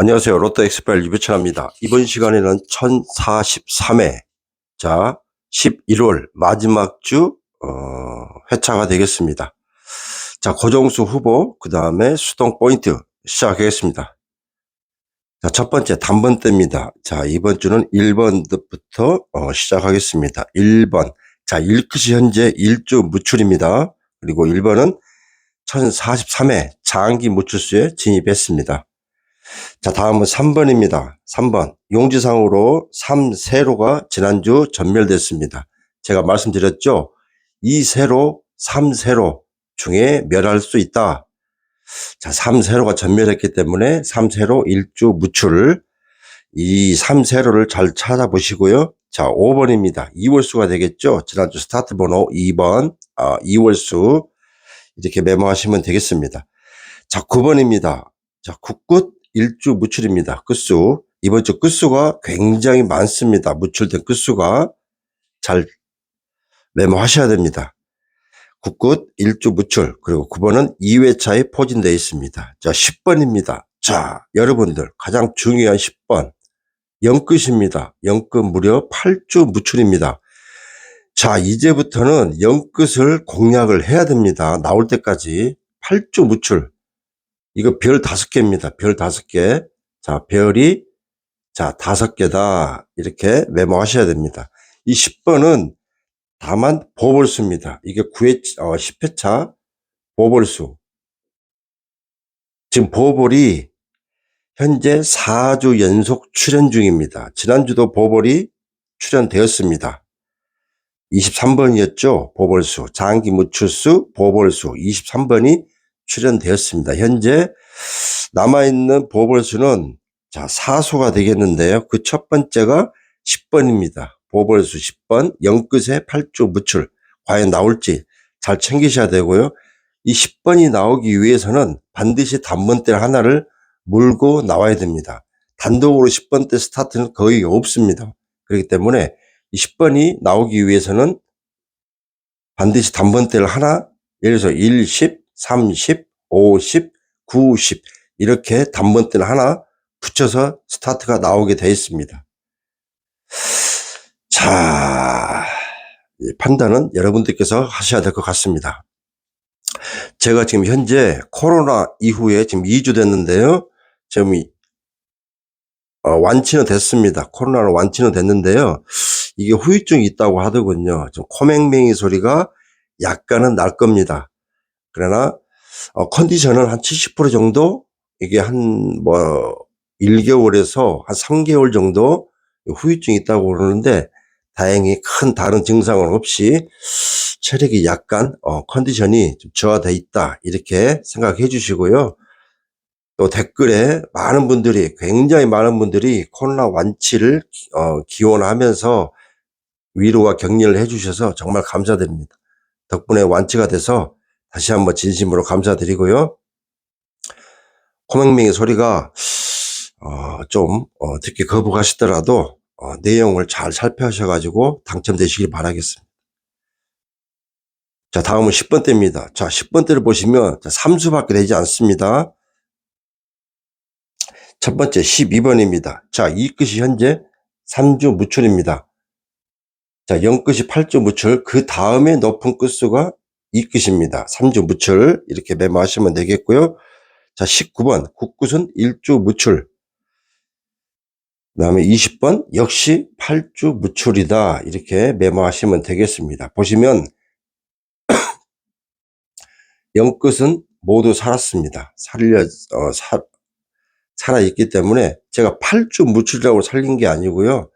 안녕하세요. 롯데 엑스펠 유배천입니다. 이번 시간에는 1043회, 자, 11월 마지막 주, 회차가 되겠습니다. 자, 고정수 후보, 그 다음에 수동 포인트 시작하겠습니다. 자, 첫 번째 단번대입니다. 자, 이번 주는 1번부터 시작하겠습니다. 1번. 자, 1컷이 현재 1주 무출입니다. 그리고 1번은 1043회 장기 무출수에 진입했습니다. 자, 다음은 3번입니다. 3번. 용지상으로 3세로가 지난주 전멸됐습니다. 제가 말씀드렸죠. 2세로, 3세로 중에 멸할 수 있다. 자, 3세로가 전멸했기 때문에 3세로 1주 무출. 이 3세로를 잘 찾아보시고요. 자, 5번입니다. 2월수가 되겠죠. 지난주 스타트 번호 2번, 2월수. 이렇게 메모하시면 되겠습니다. 자, 9번입니다. 자, 국굿 1주 무출입니다. 끝수. 이번 주 끝수가 굉장히 많습니다. 무출된 끝수가 잘 메모하셔야 됩니다. 국굿 1주 무출. 그리고 9번은 2회차에 포진되어 있습니다. 자, 10번입니다. 자, 여러분들 가장 중요한 10번. 영끝입니다. 영끝 무려 8주 무출입니다. 자, 이제부터는 영끝을 공략을 해야 됩니다. 나올 때까지 8주 무출. 이거 별 5개입니다. 별 5개. 자, 별이, 자, 5개다. 이렇게 메모하셔야 됩니다. 이 10번은 다만 보벌수입니다. 이게 10회차 보벌수. 지금 보벌이 현재 4주 연속 출연 중입니다. 지난주도 보벌이 출연되었습니다. 23번이었죠. 보벌수. 장기 무출수, 보벌수. 23번이 출연되었습니다. 현재 남아있는 보벌수는 자, 4수가 되겠는데요. 그 첫 번째가 10번입니다. 보벌수 10번, 영끝에 8주 무출. 과연 나올지 잘 챙기셔야 되고요. 이 10번이 나오기 위해서는 반드시 단번대 하나를 물고 나와야 됩니다. 단독으로 10번대 스타트는 거의 없습니다. 그렇기 때문에 이 10번이 나오기 위해서는 반드시 단번대를 하나, 예를 들어서 1, 10, 30, 50, 90 이렇게 단번대를 하나 붙여서 스타트가 나오게 되어 있습니다. 자, 판단은 여러분들께서 하셔야 될 것 같습니다. 제가 지금 현재 코로나 이후에 지금 2주 됐는데요. 지금 완치는 됐습니다. 코로나는 완치는 됐는데요. 이게 후유증이 있다고 하더군요. 좀 코맹맹이 소리가 약간은 날 겁니다. 그러나 컨디션은 한 70% 정도, 이게 한 1개월에서 한 3개월 정도 후유증이 있다고 그러는데 다행히 큰 다른 증상은 없이 체력이 약간 컨디션이 좀 저하되어 있다 이렇게 생각해 주시고요. 또 댓글에 굉장히 많은 분들이 코로나 완치를 기원하면서 위로와 격려를 해 주셔서 정말 감사드립니다. 덕분에 완치가 돼서 다시 한번 진심으로 감사드리고요. 코맹맹이 소리가 좀 듣기 거부하시더라도 내용을 잘 살펴셔가지고 당첨되시길 바라겠습니다. 자, 다음은 10번대입니다. 자, 10번대를 보시면 3수밖에 되지 않습니다. 첫 번째 12번입니다. 자, 이 끝이 현재 3주 무출입니다. 자, 0끝이 8주 무출, 그 다음에 높은 끝수가 이 끝입니다. 3주 무출 이렇게 메모하시면 되겠고요. 자, 19번 국끝은 1주 무출. 그 다음에 20번 역시 8주 무출이다 이렇게 메모하시면 되겠습니다. 보시면 0끝은 모두 살았습니다. 살아있기 때문에 제가 8주 무출이라고 살린 게 아니고요.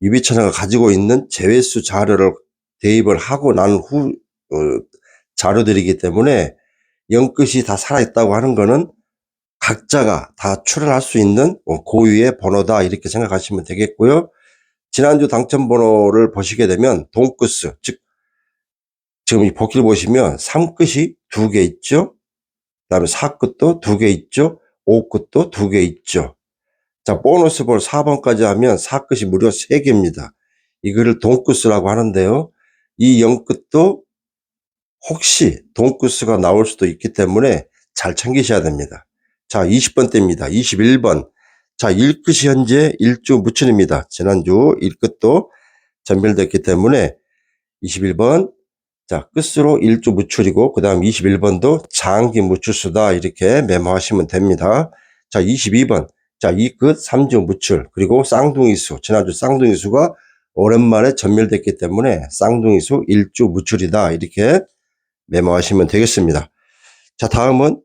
유비천하가 가지고 있는 제외수 자료를 대입을 하고 난 후 자료들이기 때문에 0끝이 다 살아있다고 하는 거는 각자가 다 출연할 수 있는 고유의 번호다 이렇게 생각하시면 되겠고요. 지난주 당첨 번호를 보시게 되면 동끝수, 즉 지금 이 복기를 보시면 3끝이 2개 있죠. 그 다음에 4끝도 2개 있죠. 5끝도 2개 있죠. 자, 보너스 볼 4번까지 하면 4끝이 무려 3개입니다. 이거를 동끝수라고 하는데요. 이 0끝도 혹시 동끝수가 나올 수도 있기 때문에 잘 챙기셔야 됩니다. 자, 20번대입니다. 21번. 자, 일끝이 현재 일주 무출입니다. 지난주 일끝도 전멸됐기 때문에 21번, 자, 끝으로 일주 무출이고, 그 다음 21번도 장기 무출수다. 이렇게 메모하시면 됩니다. 자, 22번. 자, 이 끝 3주 무출. 그리고 쌍둥이수. 지난주 쌍둥이수가 오랜만에 전멸됐기 때문에 쌍둥이수 일주 무출이다. 이렇게 메모하시면 되겠습니다. 자, 다음은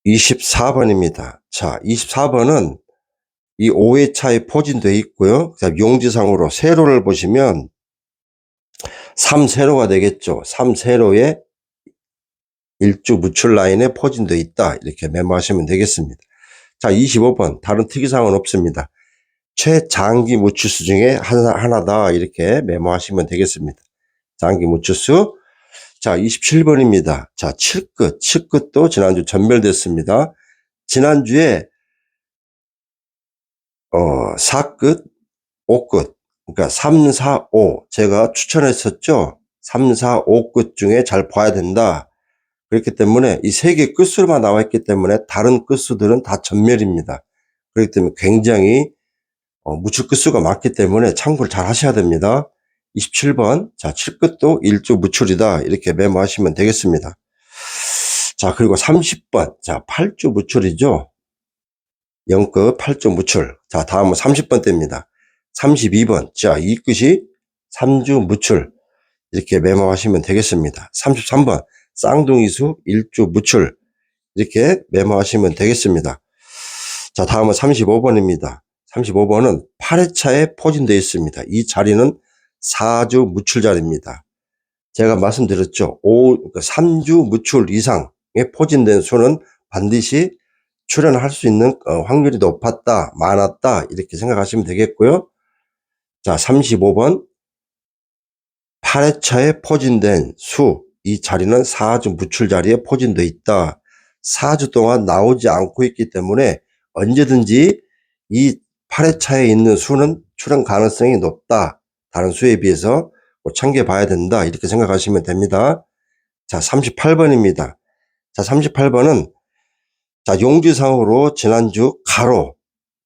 24번입니다. 자, 24번은 이 5회차에 포진되어 있고요. 자, 용지상으로 세로를 보시면 3세로가 되겠죠. 3세로에 일주 무출 라인에 포진되어 있다. 이렇게 메모하시면 되겠습니다. 자, 25번. 다른 특이사항은 없습니다. 최장기 무출수 중에 하나다. 이렇게 메모하시면 되겠습니다. 장기 무출수. 자, 27번입니다. 자, 7끝. 7끝도 지난주 전멸됐습니다. 지난주에 4끝, 5끝. 그러니까 3, 4, 5 제가 추천했었죠. 3, 4, 5끝 중에 잘 봐야 된다. 그렇기 때문에 이 세 개 끝수로만 나와 있기 때문에 다른 끝수들은 다 전멸입니다. 그렇기 때문에 굉장히 무출 끝수가 많기 때문에 참고를 잘 하셔야 됩니다. 27번. 자, 7끝도 일주 무출이다. 이렇게 메모하시면 되겠습니다. 자, 그리고 30번. 자, 8주 무출이죠. 0끝 8주 무출. 자, 다음은 30번대입니다. 32번. 자, 이 끝이 3주 무출. 이렇게 메모하시면 되겠습니다. 33번. 쌍둥이수 일주 무출. 이렇게 메모하시면 되겠습니다. 자, 다음은 35번입니다. 35번은 8회차에 포진되어 있습니다. 이 자리는 4주 무출 자리입니다. 제가 말씀드렸죠. 3주 무출 이상에 포진된 수는 반드시 출연할 수 있는 확률이 높았다, 많았다 이렇게 생각하시면 되겠고요. 자, 35번 8회차에 포진된 수, 이 자리는 4주 무출 자리에 포진되어 있다. 4주 동안 나오지 않고 있기 때문에 언제든지 이 8회차에 있는 수는 출연 가능성이 높다. 다른 수에 비해서 챙겨봐야 된다. 이렇게 생각하시면 됩니다. 자, 38번입니다. 자, 38번은 자, 용지상으로 지난주 가로.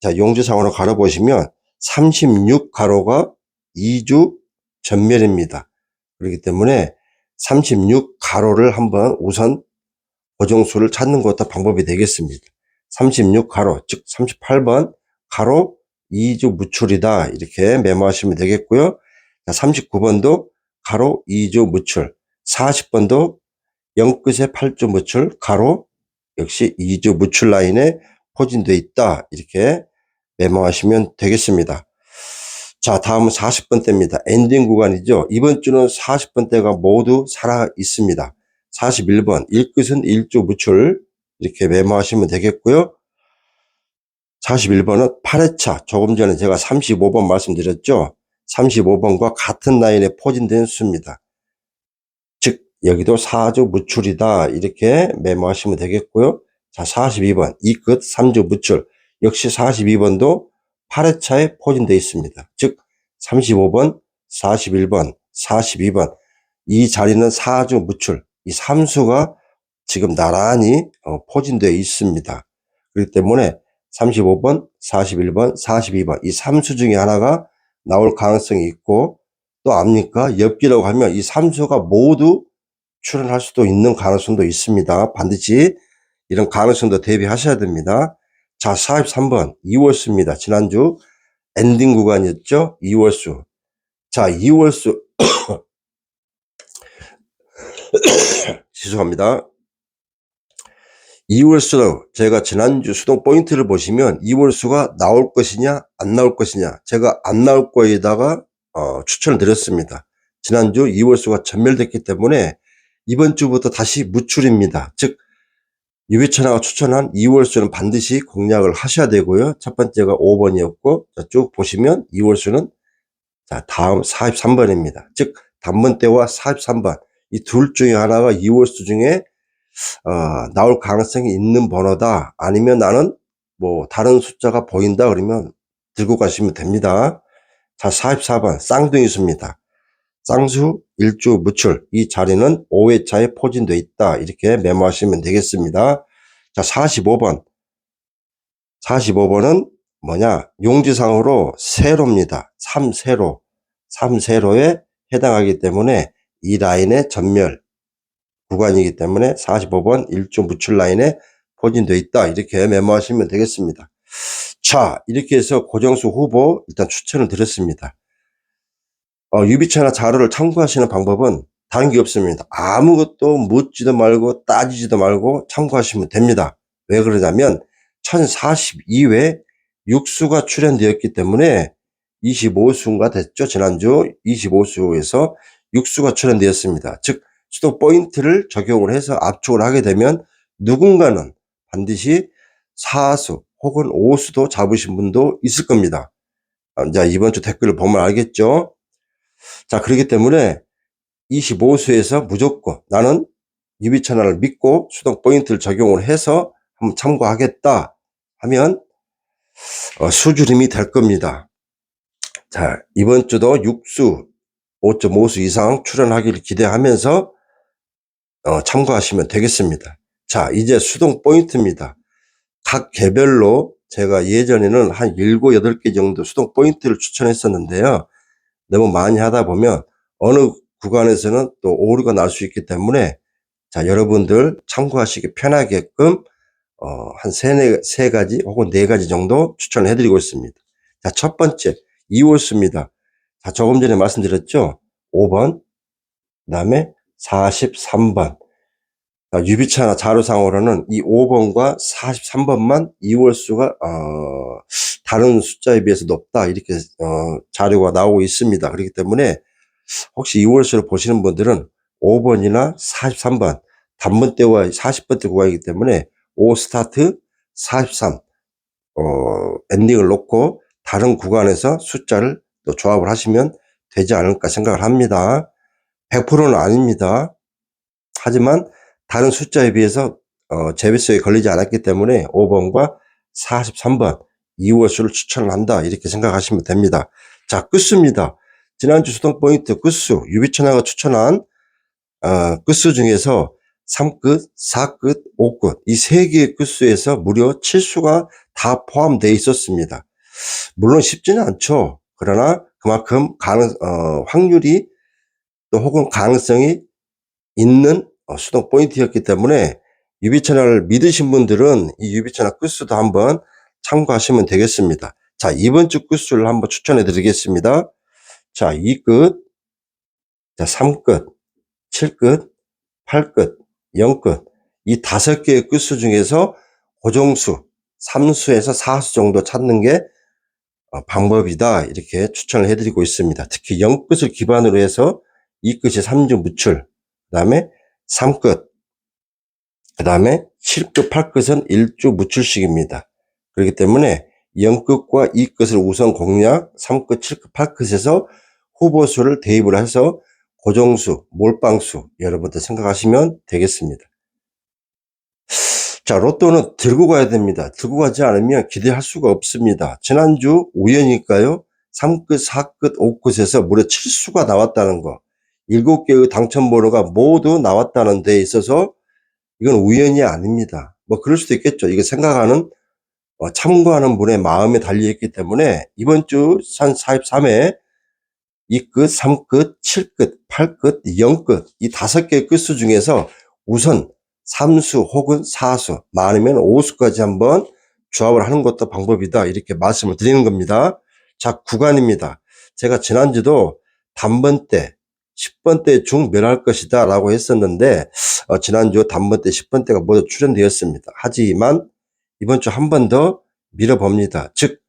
자, 용지상으로 가로 보시면 36 가로가 2주 전멸입니다. 그렇기 때문에 36 가로를 한번 우선 고정수를 찾는 것도 방법이 되겠습니다. 36 가로, 즉 38번 가로 2주 무출이다. 이렇게 메모하시면 되겠고요. 자, 39번도 가로 2주 무출, 40번도 0끝에 8주 무출, 가로 역시 2주 무출 라인에 포진되어 있다. 이렇게 메모하시면 되겠습니다. 자, 다음은 40번대입니다. 엔딩 구간이죠. 이번 주는 40번대가 모두 살아 있습니다. 41번 1끝은 1주 무출 이렇게 메모하시면 되겠고요. 41번은 8회차, 조금 전에 제가 35번 말씀드렸죠. 35번과 같은 라인에 포진된 수입니다. 즉 여기도 4주 무출이다. 이렇게 메모하시면 되겠고요. 자, 42번 2끝 3주 무출, 역시 42번도 8회차에 포진되어 있습니다. 즉 35번, 41번, 42번 이 자리는 4주 무출, 이 3수가 지금 나란히 포진되어 있습니다. 그렇기 때문에 35번, 41번, 42번 이 3수 중에 하나가 나올 가능성이 있고, 또 압니까? 엽기라고 하면 이 3수가 모두 출연할 수도 있는 가능성도 있습니다. 반드시 이런 가능성도 대비하셔야 됩니다. 자, 43번 2월수입니다. 지난주 엔딩 구간이었죠. 2월수. 자, 2월수 죄송합니다. 2월수는 제가 지난주 수동 포인트를 보시면 2월수가 나올 것이냐 안 나올 것이냐, 제가 안 나올 거에다가 추천을 드렸습니다. 지난주 2월수가 전멸됐기 때문에 이번 주부터 다시 무출입니다. 즉 유비천하가 추천한 2월수는 반드시 공략을 하셔야 되고요. 첫 번째가 5번이었고 쭉 보시면 2월수는 자, 다음 43번입니다. 즉 단번대와 43번 이 둘 중에 하나가 2월수 중에 나올 가능성이 있는 번호다. 아니면 나는 뭐 다른 숫자가 보인다 그러면 들고 가시면 됩니다. 자, 44번 쌍둥이 수입니다. 쌍수 일주 무출, 이 자리는 5회차에 포진되어 있다. 이렇게 메모하시면 되겠습니다. 자, 45번 45번은 뭐냐? 용지상으로 세로입니다. 3세로. 3세로에 해당하기 때문에 이 라인의 전멸 구간이기 때문에 45번 일조 무출 라인에 포진되어 있다. 이렇게 메모하시면 되겠습니다. 자, 이렇게 해서 고정수 후보 일단 추천을 드렸습니다. 유비차나 자료를 참고하시는 방법은 다른 게 없습니다. 아무것도 묻지도 말고 따지지도 말고 참고하시면 됩니다. 왜 그러냐면 1042회 육수가 출연되었기 때문에 25수가 됐죠. 지난주 25수에서 육수가 출연되었습니다. 즉 수도 포인트를 적용을 해서 압축을 하게 되면 누군가는 반드시 4수 혹은 5수도 잡으신 분도 있을 겁니다. 자, 이번 주 댓글을 보면 알겠죠. 자, 그렇기 때문에 25수에서 무조건 나는 유비 채널을 믿고 수동 포인트를 적용을 해서 한번 참고하겠다 하면 수주림이 될 겁니다. 자, 이번 주도 6수 5.5수 이상 출연하기를 기대하면서 참고하시면 되겠습니다. 자, 이제 수동 포인트입니다. 각 개별로 제가 예전에는 한 7, 8개 정도 수동 포인트를 추천했었는데요. 너무 많이 하다 보면 어느 구간에서는 또 오류가 날 수 있기 때문에 자, 여러분들 참고하시기 편하게끔 한 세 가지 혹은 네 가지 정도 추천을 해드리고 있습니다. 자, 첫 번째 2월수입니다. 자, 조금 전에 말씀드렸죠. 5번, 그 다음에 43번. 유비차나 자료상으로는 이 5번과 43번만 2월수가 다른 숫자에 비해서 높다 이렇게 자료가 나오고 있습니다. 그렇기 때문에 혹시 2월수를 보시는 분들은 5번이나 43번 단번대와 40번대 구간이기 때문에 5 스타트 43 엔딩을 놓고 다른 구간에서 숫자를 또 조합을 하시면 되지 않을까 생각을 합니다. 100%는 아닙니다. 하지만 다른 숫자에 비해서 재배수에 걸리지 않았기 때문에 5번과 43번 2월수를 추천을 한다 이렇게 생각하시면 됩니다. 자, 끝수입니다. 지난주 수동 포인트 끝수 유비천하가 추천한 끝수 중에서 3끝, 4끝, 5끝 이 3개의 끝수에서 무려 7수가 다 포함되어 있었습니다. 물론 쉽지는 않죠. 그러나 그만큼 확률이 또 혹은 가능성이 있는 수동 포인트였기 때문에 유비채널을 믿으신 분들은 이 유비채널 끝수도 한번 참고하시면 되겠습니다. 자, 이번 주 끝수를 한번 추천해 드리겠습니다. 자, 2끝, 자, 3끝, 7끝, 8끝, 0끝 이 5개의 끝수 중에서 고정수 3수에서 4수 정도 찾는 게 방법이다 이렇게 추천을 해드리고 있습니다. 특히 0끝을 기반으로 해서 2끝이 3주 무출, 그 다음에 3끝, 그 다음에 7끝, 8끝은 1주 무출식입니다. 그렇기 때문에 0끝과 2끝을 우선 공략, 3끝, 7끝, 8끝에서 후보수를 대입을 해서 고정수, 몰빵수 여러분들 생각하시면 되겠습니다. 자, 로또는 들고 가야 됩니다. 들고 가지 않으면 기대할 수가 없습니다. 지난주 우연일까요? 3끝, 4끝, 5끝에서 무려 7수가 나왔다는 거. 7개의 당첨번호가 모두 나왔다는 데 있어서 이건 우연이 아닙니다. 뭐 그럴 수도 있겠죠. 이거 생각하는 참고하는 분의 마음에 달려있기 때문에 이번 주 43회 2끝, 3끝, 7끝, 8끝, 0끝 이 5개의 끝수 중에서 우선 3수 혹은 4수 많으면 5수까지 한번 조합을 하는 것도 방법이다 이렇게 말씀을 드리는 겁니다. 자, 구간입니다. 제가 지난주도 단번대 10번대 중 멸할 것이다 라고 했었는데 지난주 단번대 10번대가 모두 출연되었습니다. 하지만 이번 주 한 번 더 밀어봅니다. 즉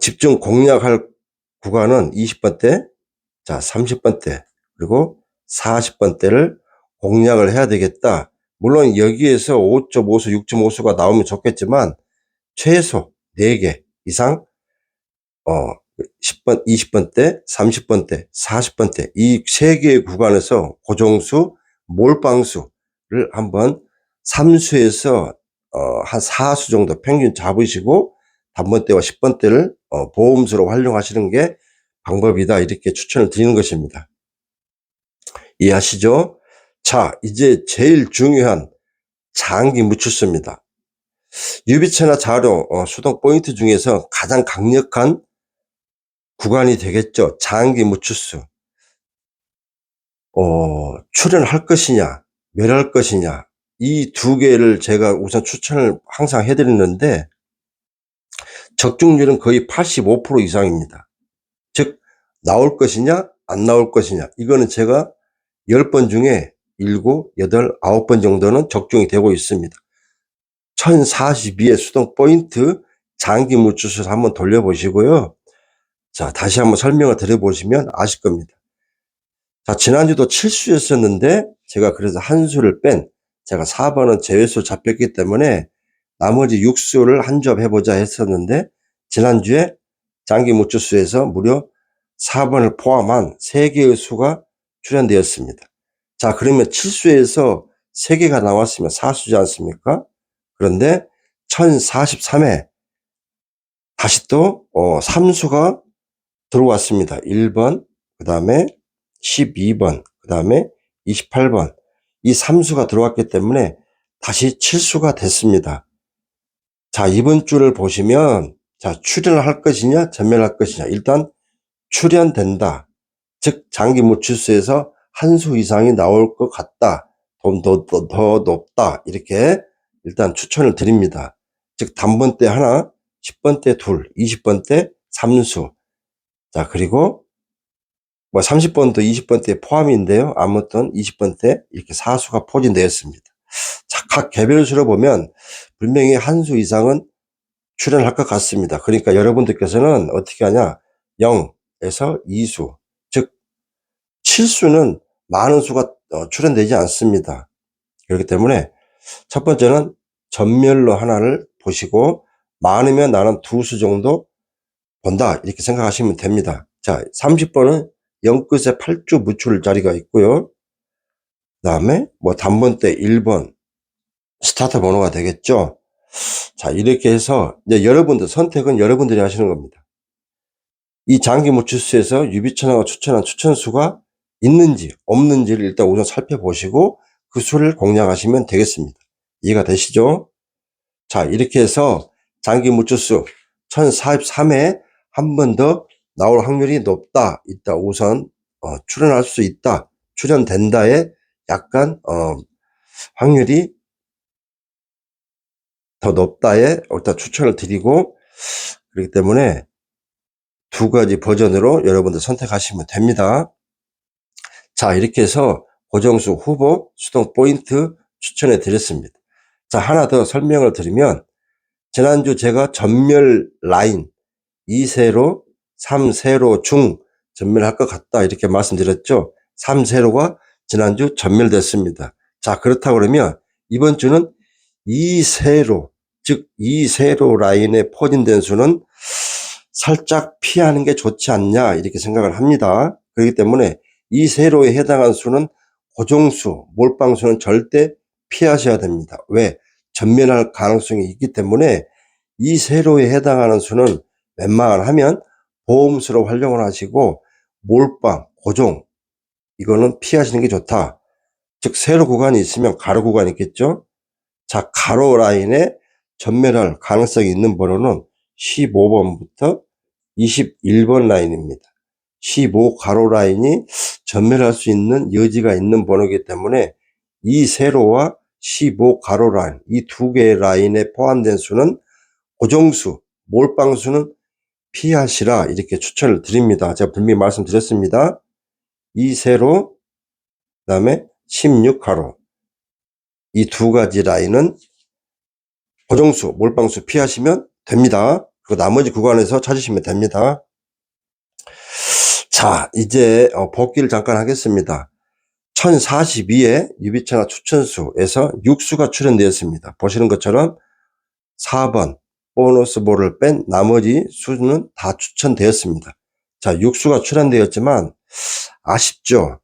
집중 공략할 구간은 20번대, 자 30번대 그리고 40번대를 공략을 해야 되겠다. 물론 여기에서 5.5수, 6.5수가 나오면 좋겠지만 최소 4개 이상 10번, 20번대, 30번대, 40번대 이 3개의 구간에서 고정수, 몰빵수를 한번 3수에서 한 4수 정도 평균 잡으시고 단번대와 10번대를 보험수로 활용하시는 게 방법이다 이렇게 추천을 드리는 것입니다. 이해하시죠? 자, 이제 제일 중요한 장기 무출수입니다. 유비체나 자료, 수동 포인트 중에서 가장 강력한 구간이 되겠죠. 장기 무추수. 출연할 것이냐, 멸할 것이냐. 이 두 개를 제가 우선 추천을 항상 해드리는데, 적중률은 거의 85% 이상입니다. 즉, 나올 것이냐, 안 나올 것이냐. 이거는 제가 10번 중에 7, 8, 9번 정도는 적중이 되고 있습니다. 1042의 수동 포인트 장기 무추수를 한번 돌려보시고요. 자, 다시 한번 설명을 드려보시면 아실 겁니다. 자, 지난주도 7수였었는데 제가 그래서 한 수를 뺀 제가 4번은 제외수 잡혔기 때문에 나머지 6수를 한 점 해보자 했었는데 지난주에 장기 무추수에서 무려 4번을 포함한 3개의 수가 출연되었습니다. 자, 그러면 7수에서 3개가 나왔으면 4수지 않습니까? 그런데 1043회 다시 또 3수가 들어왔습니다. 1번, 그 다음에 12번, 그 다음에 28번. 이 3수가 들어왔기 때문에 다시 7수가 됐습니다. 자, 이번 주를 보시면, 자, 출연을 할 것이냐, 전멸할 것이냐. 일단, 출연된다. 즉, 장기 무추수에서 한 수 이상이 나올 것 같다. 더 높다. 이렇게 일단 추천을 드립니다. 즉, 단번 때 하나, 10번 때 둘, 20번 때 3수. 자, 그리고 30번도 20번 때 포함인데요. 아무튼 20번 때 이렇게 4수가 포진되었습니다. 자, 각 개별수로 보면 분명히 한 수 이상은 출연할 것 같습니다. 그러니까 여러분들께서는 어떻게 하냐? 0에서 2수, 즉 7수는 많은 수가 출연되지 않습니다. 그렇기 때문에 첫 번째는 전멸로 하나를 보시고 많으면 나는 2수 정도 본다 이렇게 생각하시면 됩니다. 자, 30번은 0끝에 8주 무출 자리가 있고요. 그 다음에 단번 때 1번 스타트 번호가 되겠죠. 자, 이렇게 해서 이제 여러분들 선택은 여러분들이 하시는 겁니다. 이 장기 무추수에서 유비천하가 추천한 추천수가 있는지 없는지를 일단 우선 살펴보시고 그 수를 공략하시면 되겠습니다. 이해가 되시죠? 자, 이렇게 해서 장기 무추수 1043회 한 번 더 나올 확률이 높다, 있다, 우선 출연할 수 있다, 출연된다에 약간 확률이 더 높다에 일단 추천을 드리고, 그렇기 때문에 두 가지 버전으로 여러분들 선택하시면 됩니다. 자, 이렇게 해서 고정수 후보 수동 포인트 추천해 드렸습니다. 자, 하나 더 설명을 드리면 지난주 제가 전멸 라인 2세로 3세로 중 전멸할 것 같다 이렇게 말씀드렸죠. 3세로가 지난주 전멸됐습니다. 자, 그렇다 그러면 이번 주는 2세로, 즉 2세로 라인에 포진된 수는 살짝 피하는 게 좋지 않냐 이렇게 생각을 합니다. 그렇기 때문에 이 세로에 해당한 수는 고정수, 몰빵수는 절대 피하셔야 됩니다. 왜? 전면할 가능성이 있기 때문에 이 세로에 해당하는 수는 웬만하면 보험수로 활용을 하시고 몰빵, 고정 이거는 피하시는 게 좋다. 즉 세로 구간이 있으면 가로 구간이 있겠죠. 자, 가로 라인에 전멸할 가능성이 있는 번호는 15번부터 21번 라인입니다. 15 가로 라인이 전멸할 수 있는 여지가 있는 번호이기 때문에 이 세로와 15 가로 라인, 이 두 개의 라인에 포함된 수는 고정수, 몰빵수는 피하시라 이렇게 추천을 드립니다. 제가 분명히 말씀드렸습니다. 이 세로, 그 다음에 16 가로, 이 두 가지 라인은 고정수, 몰빵수 피하시면 됩니다. 그리고 나머지 구간에서 찾으시면 됩니다. 자, 이제 복기를 잠깐 하겠습니다. 1042의 유비천하 추천수에서 6수가 출연되었습니다. 보시는 것처럼 4번 보너스 볼을 뺀 나머지 수는 다 추천되었습니다. 자, 6수가 출연되었지만 아쉽죠.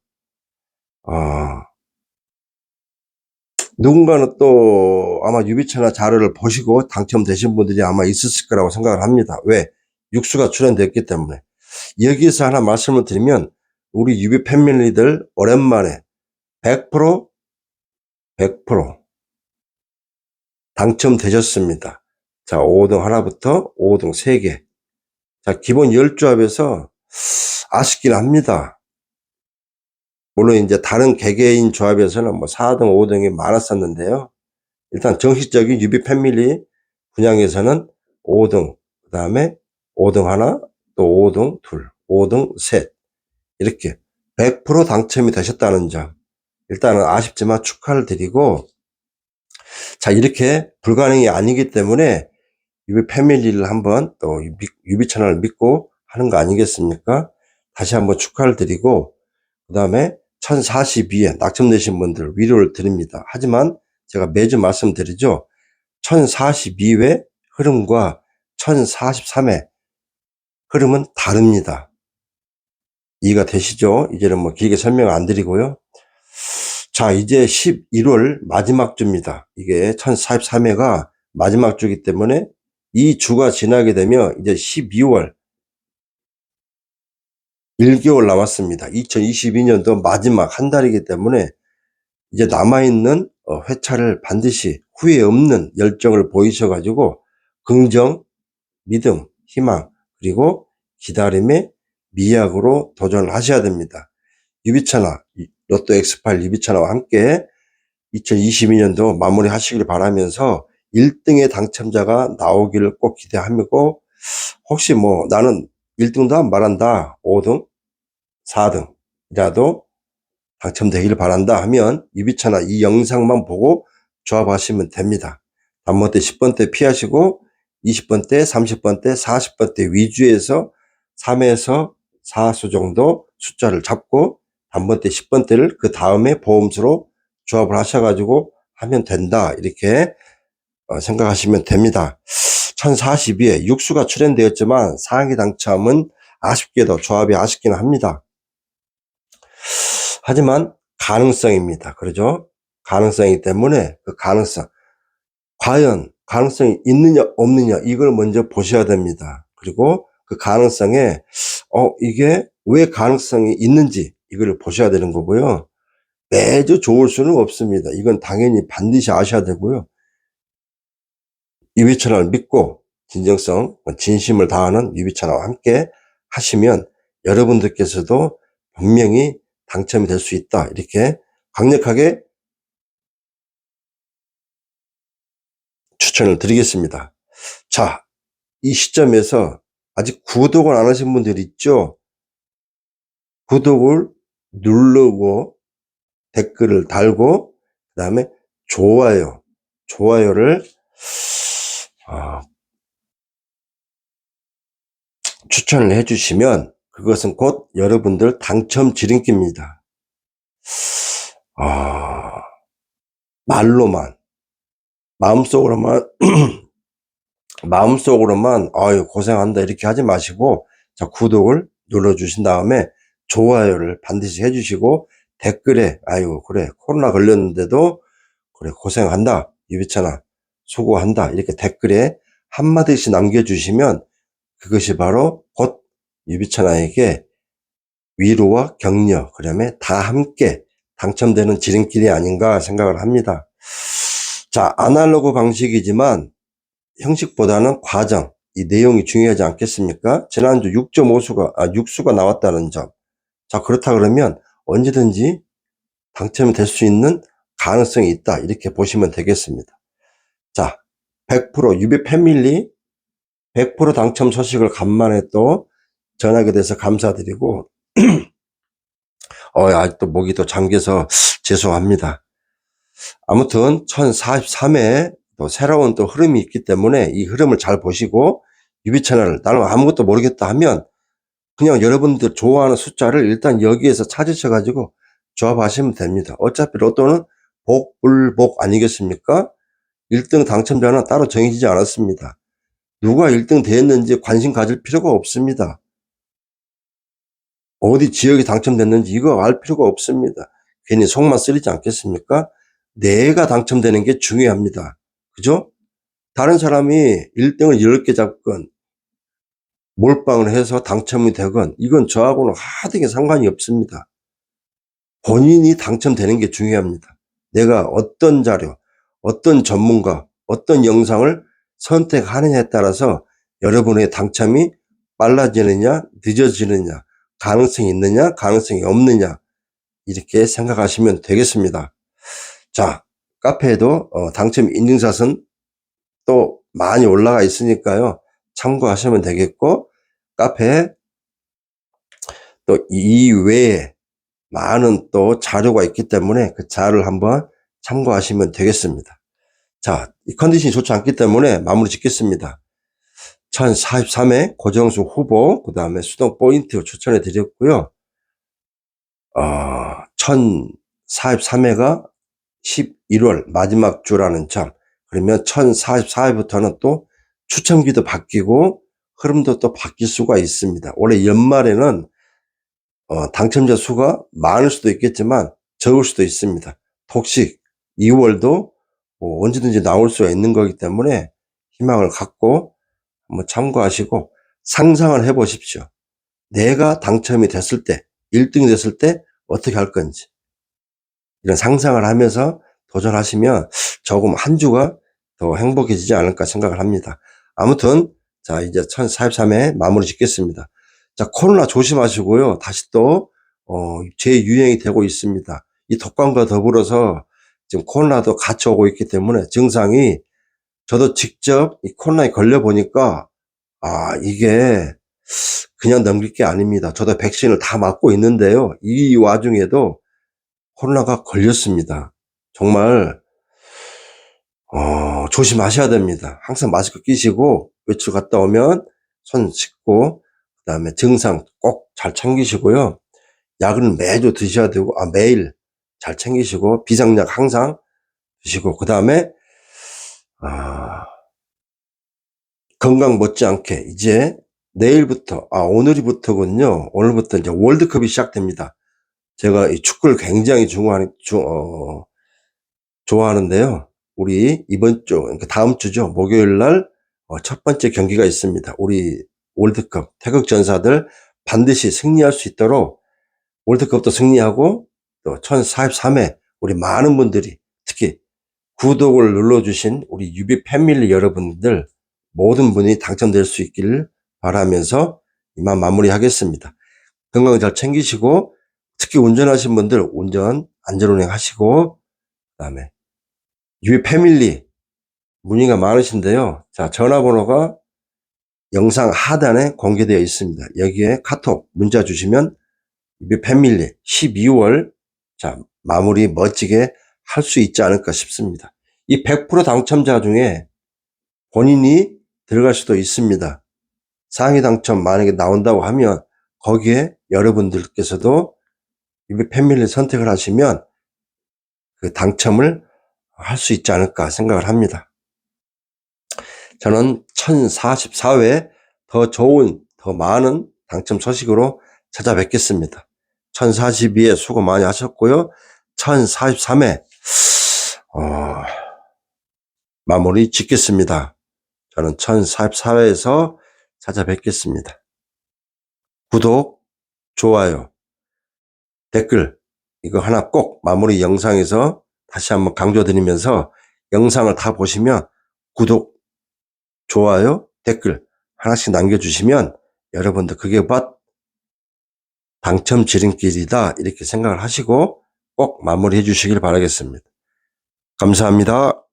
누군가는 또 아마 유비천하 자료를 보시고 당첨되신 분들이 아마 있었을 거라고 생각을 합니다. 왜? 6수가 출연되었기 때문에. 여기서 하나 말씀을 드리면 우리 유비 패밀리들 오랜만에 100% 당첨되셨습니다. 자, 5등 하나부터 5등 3개. 자, 기본 10조합에서 아쉽긴 합니다. 물론 이제 다른 개개인 조합에서는 뭐 4등, 5등이 많았었는데요. 일단 정식적인 유비 패밀리 분양에서는 5등, 그 다음에 5등 하나, 또 5등 둘, 5등 셋. 이렇게 100% 당첨이 되셨다는 점. 일단은 아쉽지만 축하를 드리고, 자, 이렇게 불가능이 아니기 때문에 유비 패밀리를 한번 또 유비 채널을 믿고 하는 거 아니겠습니까? 다시 한번 축하를 드리고, 그 다음에 1042에 낙첨되신 분들 위로를 드립니다. 하지만 제가 매주 말씀드리죠. 1042회 흐름과 1043회 흐름은 다릅니다. 이해가 되시죠? 이제는 뭐 길게 설명 안 드리고요. 자, 이제 11월 마지막 주입니다. 이게 1043회가 마지막 주이기 때문에 이 주가 지나게 되면 이제 12월 1개월 남았습니다. 2022년도 마지막 한 달이기 때문에 이제 남아있는 회차를 반드시 후회 없는 열정을 보이셔가지고 긍정, 믿음, 희망, 그리고 기다림의 미학으로 도전을 하셔야 됩니다. 유비차나, 로또 엑스파일 유비차나와 함께 2022년도 마무리 하시길 바라면서 1등의 당첨자가 나오기를 꼭 기대하고, 혹시 뭐 나는 1등도 안 바란다, 5등, 4등이라도 당첨되기를 바란다 하면 유비차나 이 영상만 보고 조합하시면 됩니다. 단번대 10번대 피하시고 20번대, 30번대, 40번대 위주에서 3에서 4수 정도 숫자를 잡고 단번대 10번대를 그 다음에 보험수로 조합을 하셔가지고 하면 된다. 이렇게 생각하시면 됩니다. 1042에 6수가 출연되었지만 상위 당첨은 아쉽게도 조합이 아쉽긴 합니다. 하지만 가능성입니다. 그러죠? 가능성이기 때문에 그 가능성, 과연 가능성이 있느냐 없느냐 이걸 먼저 보셔야 됩니다. 그리고 그 가능성에 이게 왜 가능성이 있는지 이걸 보셔야 되는 거고요. 매주 좋을 수는 없습니다. 이건 당연히 반드시 아셔야 되고요. 유비 채널을 믿고 진정성, 진심을 다하는 유비 채널과 함께 하시면 여러분들께서도 분명히 당첨이 될 수 있다. 이렇게 강력하게 추천을 드리겠습니다. 자, 이 시점에서 아직 구독을 안 하신 분들 있죠? 구독을 누르고 댓글을 달고 그 다음에 좋아요를 추천을 해주시면 그것은 곧 여러분들 당첨 지름길입니다. 말로만 마음속으로만 아유 고생한다 이렇게 하지 마시고, 자, 구독을 눌러주신 다음에 좋아요를 반드시 해주시고 댓글에 아유 그래 코로나 걸렸는데도 그래 고생한다 유비차나 수고한다 이렇게 댓글에 한마디씩 남겨주시면 그것이 바로 곧 유비차나에게 위로와 격려, 그다음에 다 함께 당첨되는 지름길이 아닌가 생각을 합니다. 자, 아날로그 방식이지만 형식보다는 과정, 이 내용이 중요하지 않겠습니까? 지난주 6수가 나왔다는 점. 자, 그렇다 그러면 언제든지 당첨이 될 수 있는 가능성이 있다. 이렇게 보시면 되겠습니다. 자, 100% 유비 패밀리 100% 당첨 소식을 간만에 또 전하게 돼서 감사드리고, 아직도 목이 또 잠겨서 죄송합니다. 아무튼 1043회 또 새로운 또 흐름이 있기 때문에 이 흐름을 잘 보시고 유비 채널을 나는 아무것도 모르겠다 하면 그냥 여러분들 좋아하는 숫자를 일단 여기에서 찾으셔가지고 조합하시면 됩니다. 어차피 로또는 복불복 아니겠습니까? 1등 당첨자는 따로 정해지지 않았습니다. 누가 1등 됐는지 관심 가질 필요가 없습니다. 어디 지역이 당첨됐는지 이거 알 필요가 없습니다. 괜히 속만 쓰리지 않겠습니까? 내가 당첨되는 게 중요합니다. 그죠? 다른 사람이 1등을 10개 잡건 몰빵을 해서 당첨이 되건 이건 저하고는 하등에 상관이 없습니다. 본인이 당첨되는 게 중요합니다. 내가 어떤 자료, 어떤 전문가, 어떤 영상을 선택하느냐에 따라서 여러분의 당첨이 빨라지느냐 늦어지느냐, 가능성이 있느냐 가능성이 없느냐, 이렇게 생각하시면 되겠습니다. 자, 카페에도 당첨 인증샷은 또 많이 올라가 있으니까요, 참고하시면 되겠고, 카페에 또 이외에 많은 또 자료가 있기 때문에 그 자료를 한번 참고하시면 되겠습니다. 자, 이 컨디션이 좋지 않기 때문에 마무리 짓겠습니다. 1043회 고정수 후보, 그 다음에 수동 포인트 추천해 드렸고요. 1043회가 11월 마지막 주라는 점, 그러면 1044회부터는 또 추첨기도 바뀌고 흐름도 또 바뀔 수가 있습니다. 올해 연말에는 당첨자 수가 많을 수도 있겠지만 적을 수도 있습니다. 독식 2월도 뭐 언제든지 나올 수가 있는 거기 때문에 희망을 갖고 한번 참고하시고 상상을 해 보십시오. 내가 당첨이 됐을 때, 1등이 됐을 때 어떻게 할 건지, 이런 상상을 하면서 도전하시면 조금 한 주가 더 행복해지지 않을까 생각을 합니다. 아무튼 자, 이제 1043회 마무리 짓겠습니다. 자, 코로나 조심하시고요. 다시 또 재유행이 되고 있습니다. 이 독감과 더불어서 지금 코로나도 같이 오고 있기 때문에 증상이, 저도 직접 이 코로나에 걸려 보니까 이게 그냥 넘길 게 아닙니다. 저도 백신을 다 맞고 있는데요, 이 와중에도 코로나가 걸렸습니다. 정말 조심하셔야 됩니다. 항상 마스크 끼시고 외출 갔다 오면 손 씻고, 그 다음에 증상 꼭 잘 챙기시고요. 약은 매주 드셔야 되고, 매일 잘 챙기시고, 비상약 항상 드시고, 그 다음에 건강 못지않게 이제 내일부터, 오늘부터군요. 오늘부터 이제 월드컵이 시작됩니다. 제가 이 축구를 굉장히 좋아하는데요. 우리 이번 주, 그러니까 다음 주죠. 목요일 날 첫 번째 경기가 있습니다. 우리 월드컵 태극 전사들 반드시 승리할 수 있도록 월드컵도 승리하고, 또 1043회 우리 많은 분들이, 특히 구독을 눌러주신 우리 유비 패밀리 여러분들 모든 분이 당첨될 수 있기를 바라면서 이만 마무리하겠습니다. 건강 잘 챙기시고, 특히 운전하신 분들 운전 안전운행 하시고, 그 다음에 유비 패밀리 문의가 많으신데요. 자, 전화번호가 영상 하단에 공개되어 있습니다. 여기에 카톡 문자 주시면 유비 패밀리 12월 자, 마무리 멋지게 할 수 있지 않을까 싶습니다. 이 100% 당첨자 중에 본인이 들어갈 수도 있습니다. 상위 당첨 만약에 나온다고 하면 거기에 여러분들께서도 유비 패밀리 선택을 하시면 그 당첨을 할 수 있지 않을까 생각을 합니다. 저는 1044회 더 좋은, 더 많은 당첨 소식으로 찾아뵙겠습니다. 1042회 수고 많이 하셨고요. 1043회 마무리 짓겠습니다. 저는 1044회에서 찾아뵙겠습니다. 구독, 좋아요, 댓글 이거 하나 꼭 마무리 영상에서 다시 한번 강조드리면서, 영상을 다 보시면 구독, 좋아요, 댓글 하나씩 남겨주시면 여러분들 그게 밭 당첨 지름길이다 이렇게 생각을 하시고 꼭 마무리해 주시길 바라겠습니다. 감사합니다.